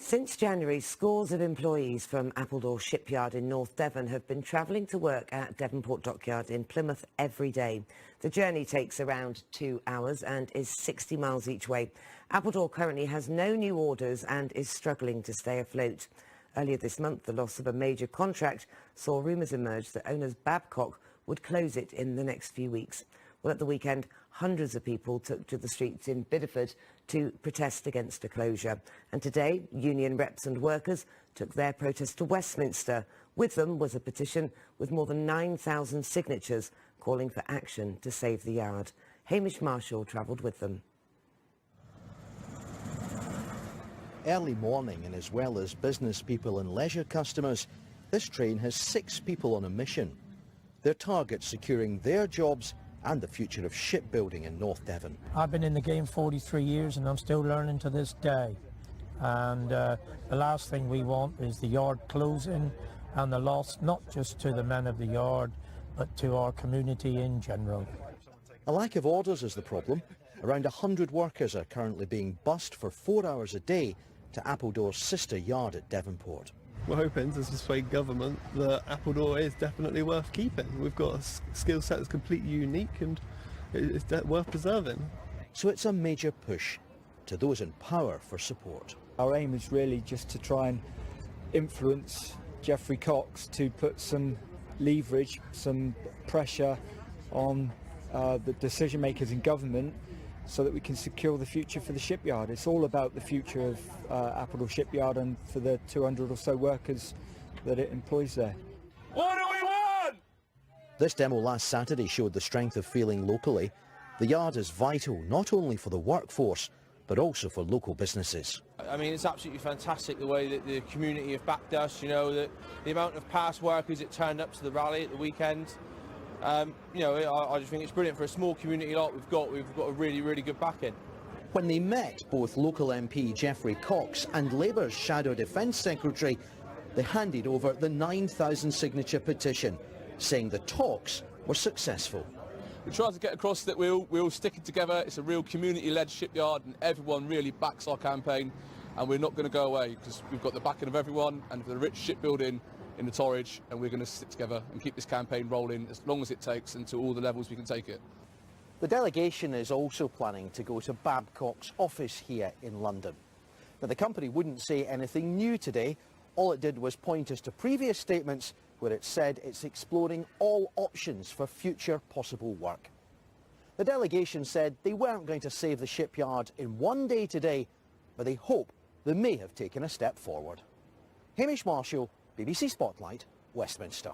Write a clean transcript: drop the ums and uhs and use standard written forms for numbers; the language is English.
Since January, scores of employees from Appledore Shipyard in North Devon have been travelling to work at Devonport Dockyard in Plymouth every day. The journey takes around 2 hours and is 60 miles each way. Appledore currently has no new orders and is struggling to stay afloat. Earlier this month, the loss of a major contract saw rumours emerge that owners Babcock would close it in the next few weeks. Well, at the weekend, hundreds of people took to the streets in Bideford to protest against a closure. And today, union reps and workers took their protest to Westminster. With them was a petition with more than 9,000 signatures calling for action to save the yard. Hamish Marshall travelled with them. Early morning, and as well as business people and leisure customers, this train has 6 people on a mission. Their target securing their jobs and the future of shipbuilding in North Devon. I've been in the game 43 years and I'm still learning to this day. And the last thing we want is the yard closing and the loss not just to the men of the yard but to our community in general. A lack of orders is the problem. Around 100 workers are currently being bussed for 4 hours a day to Appledore's sister yard at Devonport. We're hoping to persuade government that Appledore is definitely worth keeping. We've got a skill set that's completely unique and it's worth preserving. So it's a major push to those in power for support. Our aim is really just to try and influence Geoffrey Cox to put some leverage, some pressure on the decision makers in government so that we can secure the future for the shipyard. It's all about the future of Appledore Shipyard and for the 200 or so workers that it employs there. What do we want? This demo last Saturday showed the strength of feeling locally. The yard is vital not only for the workforce but also for local businesses. I mean, it's absolutely fantastic the way that the community have backed us, you know, the amount of past workers that turned up to the rally at the weekend. You know, I just think it's brilliant for a small community like we've got a really, really good backing. When they met both local MP Geoffrey Cox and Labour's Shadow Defence Secretary, they handed over the 9,000 signature petition, saying the talks were successful. We tried to get across that we're all sticking together. It's a real community-led shipyard and everyone really backs our campaign, and we're not going to go away because we've got the backing of everyone and for the rich shipbuilding in the Torridge, and we're going to stick together and keep this campaign rolling as long as it takes and to all the levels we can take it. The delegation is also planning to go to Babcock's office here in London. Now, the company wouldn't say anything new today. All it did was point us to previous statements where it said it's exploring all options for future possible work. The delegation said they weren't going to save the shipyard in one day today, but they hope they may have taken a step forward. Hamish Marshall, BBC Spotlight, Westminster.